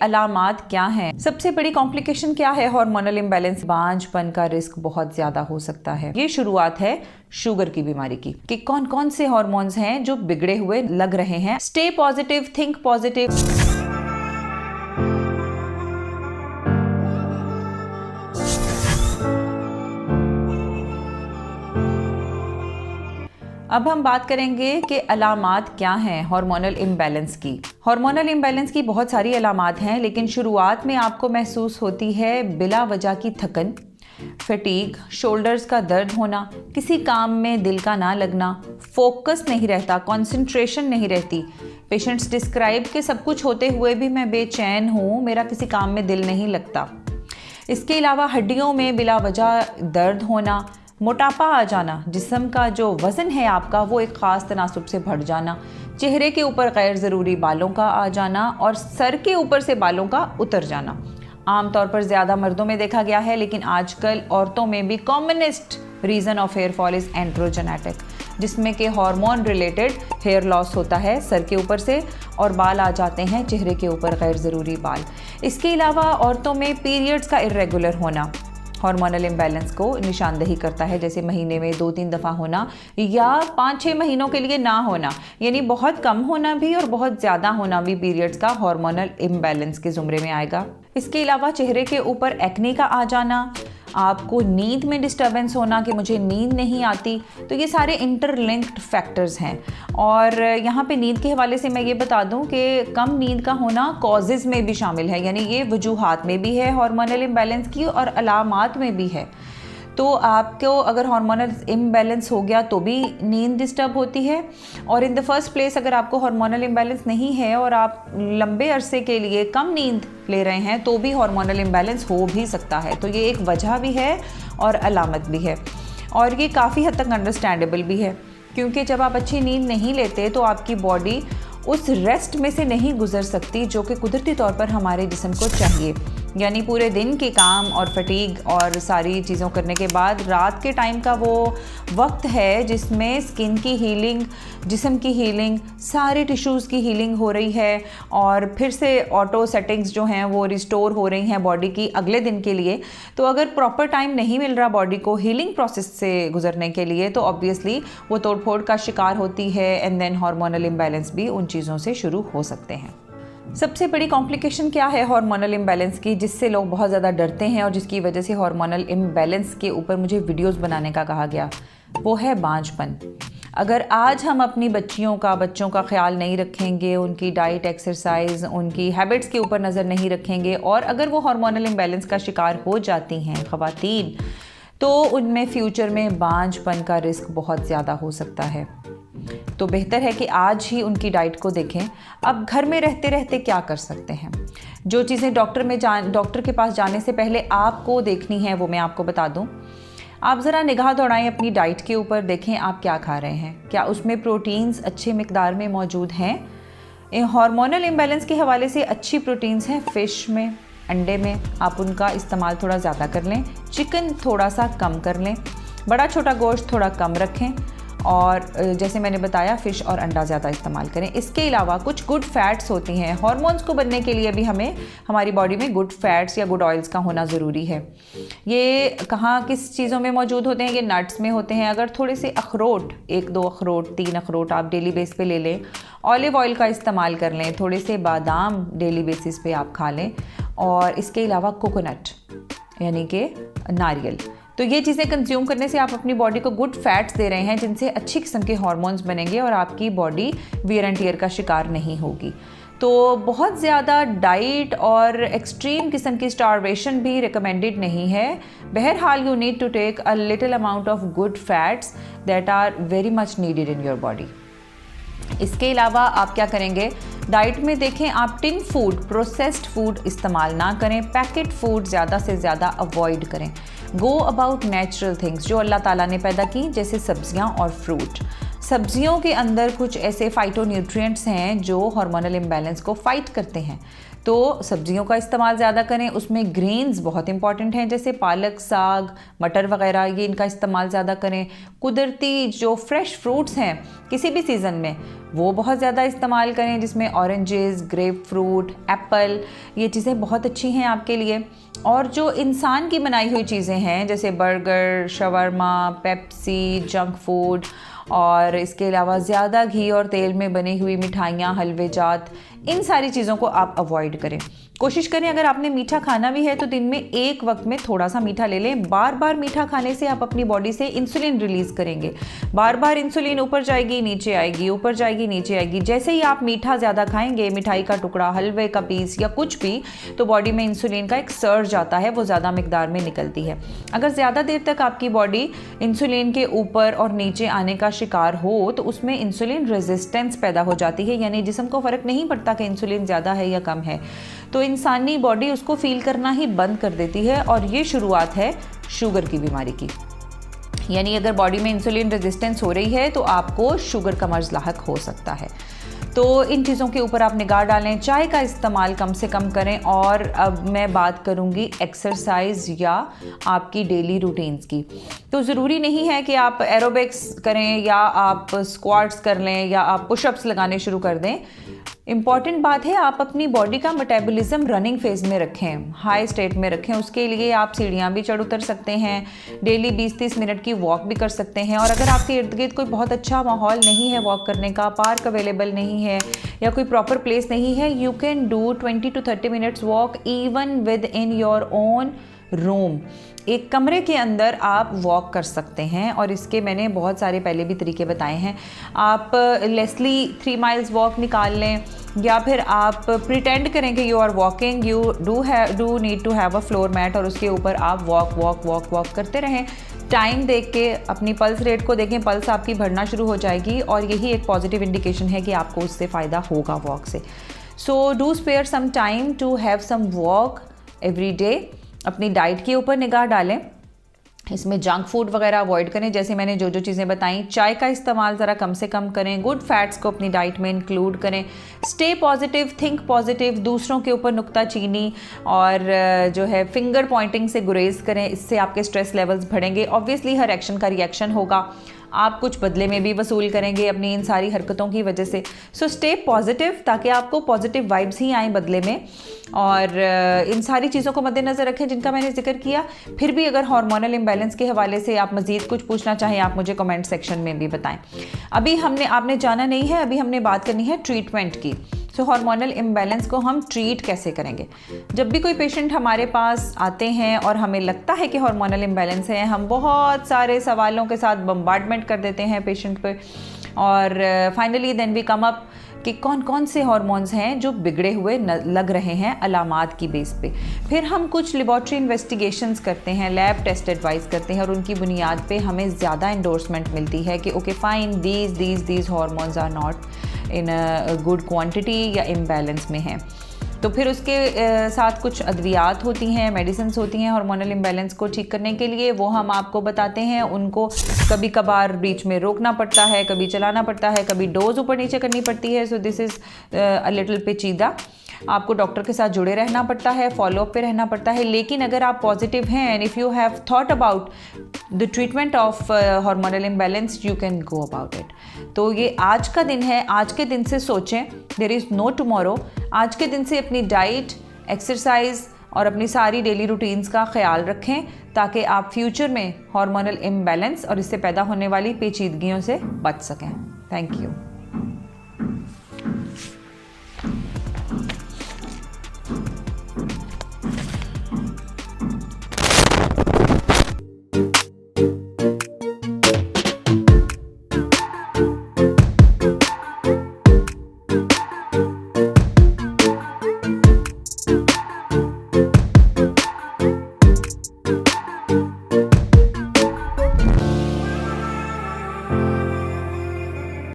अलामात क्या हैं? सबसे बड़ी कॉम्प्लिकेशन क्या है हार्मोनल इम्बैलेंस? बांझपन का रिस्क बहुत ज्यादा हो सकता है। ये शुरुआत है शुगर की बीमारी की कि कौन कौन से हार्मोन्स हैं जो बिगड़े हुए लग रहे हैं। Stay positive, think positive. अब हम बात करेंगे कि अलामात क्या हैं हार्मोनल इम्बैलेंस की। हार्मोनल इम्बैलेंस की बहुत सारी अलामात हैं, लेकिन शुरुआत में आपको महसूस होती है बिला वजह की थकन, फटीग, शोल्डर्स का दर्द होना, किसी काम में दिल का ना लगना, फोकस नहीं रहता, कंसंट्रेशन नहीं रहती। पेशेंट्स डिस्क्राइब के सब कुछ होते हुए भी मैं बेचैन हूँ, मेरा किसी काम में दिल नहीं लगता। इसके अलावा हड्डियों में बिला वजह दर्द होना, मोटापा आ जाना, जिस्म का जो वज़न है आपका वो एक ख़ास तनासुब से बढ़ जाना, चेहरे के ऊपर गैर ज़रूरी बालों का आ जाना और सर के ऊपर से बालों का उतर जाना। आमतौर पर ज़्यादा मर्दों में देखा गया है, लेकिन आजकल औरतों में भी commonest reason of hair fall is androgenetic, जिसमें कि हार्मोन रिलेटेड हेयर लॉस होता है सर के ऊपर से और बाल आ जाते हैं चेहरे के ऊपर, गैर ज़रूरी बाल। इसके अलावा औरतों में पीरियड्स का इरेगुलर होना हार्मोनल इम्बैलेंस को निशानदेही करता है, जैसे महीने में 2-3 दफ़ा होना या 5-6 महीनों के लिए ना होना, यानी बहुत कम होना भी और बहुत ज़्यादा होना भी पीरियड्स का हार्मोनल इम्बैलेंस के ज़ुमरे में आएगा। इसके अलावा चेहरे के ऊपर एक्ने का आ जाना, आपको नींद में डिस्टर्बेंस होना कि मुझे नींद नहीं आती, तो ये सारे इंटरलिंक्ड फैक्टर्स हैं। और यहाँ पे नींद के हवाले से मैं ये बता दूँ कि कम नींद का होना कॉजेज़ में भी शामिल है, यानी ये वजूहात में भी है हार्मोनल इम्बैलेंस की और अलामात में भी है। तो आपको अगर हार्मोनल इम्बैलेंस हो गया तो भी नींद डिस्टर्ब होती है, और इन द फर्स्ट प्लेस अगर आपको हार्मोनल इम्बैलेंस नहीं है और आप लंबे अरसे के लिए कम नींद ले रहे हैं तो भी हार्मोनल इम्बैलेंस हो भी सकता है। तो ये एक वजह भी है और अलामत भी है, और ये काफ़ी हद तक अंडरस्टैंडेबल भी है, क्योंकि जब आप अच्छी नींद नहीं लेते तो आपकी बॉडी उस रेस्ट में से नहीं गुजर सकती जो कि कुदरती तौर पर हमारे जिस्म को चाहिए। यानी पूरे दिन के काम और फटीग और सारी चीज़ों करने के बाद रात के टाइम का वो वक्त है जिसमें स्किन की हीलिंग, जिस्म की हीलिंग, सारे टिश्यूज़ की हीलिंग हो रही है और फिर से ऑटो सेटिंग्स जो हैं वो रिस्टोर हो रही हैं बॉडी की अगले दिन के लिए। तो अगर प्रॉपर टाइम नहीं मिल रहा बॉडी को हीलिंग प्रोसेस से गुजरने के लिए तो ऑब्वियसली वो तोड़फोड़ का शिकार होती है, एंड देन हार्मोनल इम्बैलेंस भी उन चीज़ों से शुरू हो सकते हैं। सबसे बड़ी कॉम्प्लिकेशन क्या है हार्मोनल इम्बैलेंस की, जिससे लोग बहुत ज़्यादा डरते हैं और जिसकी वजह से हार्मोनल इम्बैलेंस के ऊपर मुझे वीडियोस बनाने का कहा गया, वो है बांझपन। अगर आज हम अपनी बच्चों का ख्याल नहीं रखेंगे, उनकी डाइट, एक्सरसाइज, उनकी हैबिट्स के ऊपर नज़र नहीं रखेंगे और अगर वो हार्मोनल इम्बैलेंस का शिकार हो जाती हैं ख़वातीन, तो उनमें फ्यूचर में बांझपन का रिस्क बहुत ज़्यादा हो सकता है। तो बेहतर है कि आज ही उनकी डाइट को देखें। अब घर में रहते रहते क्या कर सकते हैं, जो चीज़ें डॉक्टर के पास जाने से पहले आपको देखनी है वो मैं आपको बता दूं। आप ज़रा निगाह दौड़ाएं अपनी डाइट के ऊपर, देखें आप क्या खा रहे हैं, क्या उसमें प्रोटीन्स अच्छे मिकदार में मौजूद हैं। हार्मोनल इम्बैलेंस के हवाले से अच्छी प्रोटीन्स हैं फ़िश में, अंडे में, आप उनका इस्तेमाल थोड़ा ज़्यादा कर लें, चिकन थोड़ा सा कम कर लें, बड़ा छोटा गोश्त थोड़ा कम रखें और जैसे मैंने बताया फ़िश और अंडा ज़्यादा इस्तेमाल करें। इसके अलावा कुछ गुड फैट्स होती हैं, हार्मोन्स को बनने के लिए भी हमें हमारी बॉडी में गुड फैट्स या गुड ऑयल्स का होना ज़रूरी है। ये कहाँ किस चीज़ों में मौजूद होते हैं? ये नट्स में होते हैं। अगर थोड़े से अखरोट, 1-2 अखरोट, 3 अखरोट आप डेली बेस पे ले लें, ऑलिव ऑयल का इस्तेमाल कर लें, थोड़े से बादाम डेली बेसिस पे आप खा लें, और इसके अलावा कोकोनट यानी कि नारियल। तो ये चीज़ें कंज्यूम करने से आप अपनी बॉडी को गुड फैट्स दे रहे हैं जिनसे अच्छी किस्म के हार्मोन्स बनेंगे और आपकी बॉडी वियर एंड टियर का शिकार नहीं होगी। तो बहुत ज़्यादा डाइट और एक्सट्रीम किस्म की स्टारवेशन भी रिकमेंडेड नहीं है। बहरहाल you need to take a little amount of good fats that are very much needed in your body. इसके अलावा आप क्या करेंगे, डाइट में देखें आप टिन फूड, प्रोसेस्ड फूड इस्तेमाल ना करें, पैकेट फूड ज़्यादा से ज़्यादा अवॉइड करें। गो अबाउट नेचुरल थिंग्स जो अल्लाह ताला ने पैदा की, जैसे सब्जियां और फ्रूट। सब्जियों के अंदर कुछ ऐसे फाइटोन्यूट्रिएंट्स हैं जो हार्मोनल इम्बैलेंस को फाइट करते हैं। तो सब्जियों का इस्तेमाल ज़्यादा करें, उसमें ग्रेन्स बहुत इंपॉर्टेंट हैं जैसे पालक, साग, मटर वगैरह, ये इनका इस्तेमाल ज़्यादा करें। कुदरती जो फ्रेश फ्रूट्स हैं किसी भी सीज़न में वो बहुत ज़्यादा इस्तेमाल करें, जिसमें ऑरेंजेस, ग्रेप फ्रूट, एप्पल, ये चीज़ें बहुत अच्छी हैं आपके लिए। और जो इंसान की बनाई हुई चीज़ें हैं जैसे burger, shawarma, Pepsi, junk food और इसके अलावा ज़्यादा घी और तेल में बनी हुई मिठाइयाँ, हलवे जात, इन सारी चीज़ों को आप अवॉइड करें। कोशिश करें अगर आपने मीठा खाना भी है तो दिन में एक वक्त में थोड़ा सा मीठा ले लें। बार बार मीठा खाने से आप अपनी बॉडी से इंसुलिन रिलीज़ करेंगे, बार बार इंसुलिन ऊपर जाएगी नीचे आएगी, ऊपर जाएगी नीचे आएगी। जैसे ही आप मीठा ज़्यादा खाएंगे, मिठाई का टुकड़ा, हलवे का पीस या कुछ भी, तो बॉडी में इंसुलिन का एक सर्ज आता है, वो ज़्यादा मिकदार में निकलती है। अगर ज़्यादा देर तक आपकी बॉडी इंसुलिन के ऊपर और नीचे आने का शिकार हो तो उसमें इंसुलिन रेजिस्टेंस पैदा हो जाती है, यानी जिस्म को फ़र्क नहीं पड़ता कि इंसुलिन ज़्यादा है या कम है, तो इंसानी बॉडी उसको फील करना ही बंद कर देती है। और ये शुरुआत है शुगर की बीमारी की, यानी अगर बॉडी में इंसुलिन रेजिस्टेंस हो रही है तो आपको शुगर का मर्ज लाहक हो सकता है। तो इन चीज़ों के ऊपर आप निगाह डालें, चाय का इस्तेमाल कम से कम करें। और अब मैं बात करूंगी एक्सरसाइज या आपकी डेली रूटीन्स की। तो ज़रूरी नहीं है कि आप एरोबिक्स करें या आप स्क्वाट्स कर लें या आप पुशअप्स लगाने शुरू कर दें। इम्पॉर्टेंट बात है आप अपनी बॉडी का मेटाबॉलिज्म रनिंग फेज में रखें, हाई स्टेट में रखें। उसके लिए आप सीढ़ियाँ भी चढ़ उतर सकते हैं, डेली 20-30 मिनट की वॉक भी कर सकते हैं। और अगर आपके इर्द गिर्द कोई बहुत अच्छा माहौल नहीं है वॉक करने का, पार्क अवेलेबल नहीं है या कोई प्रॉपर प्लेस नहीं है, you can do 20 to 30 minutes walk even with in your own room. एक कमरे के अंदर आप वॉक कर सकते हैं और इसके मैंने बहुत सारे पहले भी तरीके बताए हैं। आप लेस्ली 3 माइल्स वॉक निकाल लें या फिर आप प्रिटेंड करें कि you are walking, you do need to have a floor mat और उसके ऊपर आप वॉक करते रहें। टाइम देख के अपनी पल्स रेट को देखें, पल्स आपकी बढ़ना शुरू हो जाएगी और यही एक पॉजिटिव इंडिकेशन है कि आपको उससे फ़ायदा होगा वॉक से। So do spare some time to have some walk every day. अपनी डाइट के ऊपर निगाह डालें, इसमें जंक फूड वगैरह अवॉइड करें, जैसे मैंने जो चीज़ें बताई। चाय का इस्तेमाल ज़रा कम से कम करें, गुड फैट्स को अपनी डाइट में इंक्लूड करें। स्टे पॉजिटिव, थिंक पॉजिटिव, दूसरों के ऊपर नुक्ताचीनी और जो है फिंगर पॉइंटिंग से गुरेज करें, इससे आपके स्ट्रेस लेवल्स बढ़ेंगे। ऑब्वियसली हर एक्शन का रिएक्शन होगा, आप कुछ बदले में भी वसूल करेंगे अपनी इन सारी हरकतों की वजह से। सो स्टे पॉजिटिव ताकि आपको पॉजिटिव वाइब्स ही आएँ बदले में। और इन सारी चीज़ों को मद्देनज़र रखें जिनका मैंने जिक्र किया। फिर भी अगर हार्मोनल इम्बैलेंस के हवाले से आप मज़ीद कुछ पूछना चाहें, आप मुझे कमेंट सेक्शन में भी बताएं। अभी आपने जाना नहीं है, अभी हमने बात करनी है ट्रीटमेंट की। सो हार्मोनल इम्बैलेंस को हम ट्रीट कैसे करेंगे। जब भी कोई पेशेंट हमारे पास आते हैं और हमें लगता है कि हार्मोनल इम्बैलेंस है, हम बहुत सारे सवालों के साथ बम्बार्डमेंट कर देते हैं पेशेंट पे और finally then we come up कि कौन कौन से हार्मोन्स हैं जो बिगड़े हुए लग रहे हैं अलामात की बेस पे। फिर हम कुछ लेबॉर्ट्री इन्वेस्टिगेशंस करते हैं, लैब टेस्ट एडवाइस करते हैं और उनकी बुनियाद पे हमें ज़्यादा एंडोर्समेंट मिलती है कि okay fine, these hormones are not in a good quantity या इम्बैलेंस में हैं। तो फिर उसके साथ कुछ अद्वियात होती हैं, मेडिसिन्स होती हैं हार्मोनल इम्बैलेंस को ठीक करने के लिए, वो हम आपको बताते हैं। उनको कभी कभार बीच में रोकना पड़ता है, कभी चलाना पड़ता है, कभी डोज ऊपर नीचे करनी पड़ती है। So this is a little पेचीदा। आपको डॉक्टर के साथ जुड़े रहना पड़ता है, फॉलोअप पे रहना पड़ता है। लेकिन अगर आप पॉजिटिव हैं and if you have thought about the treatment of hormonal imbalance, you can go about it. तो ये आज का दिन है, आज के दिन से सोचें, देयर इज़ नो टुमारो। आज के दिन से अपनी डाइट, एक्सरसाइज और अपनी सारी डेली रूटीन्स का ख्याल रखें ताकि आप फ्यूचर में हार्मोनल इम्बैलेंस और इससे पैदा होने वाली पेचीदगियों से बच सकें। Thank you.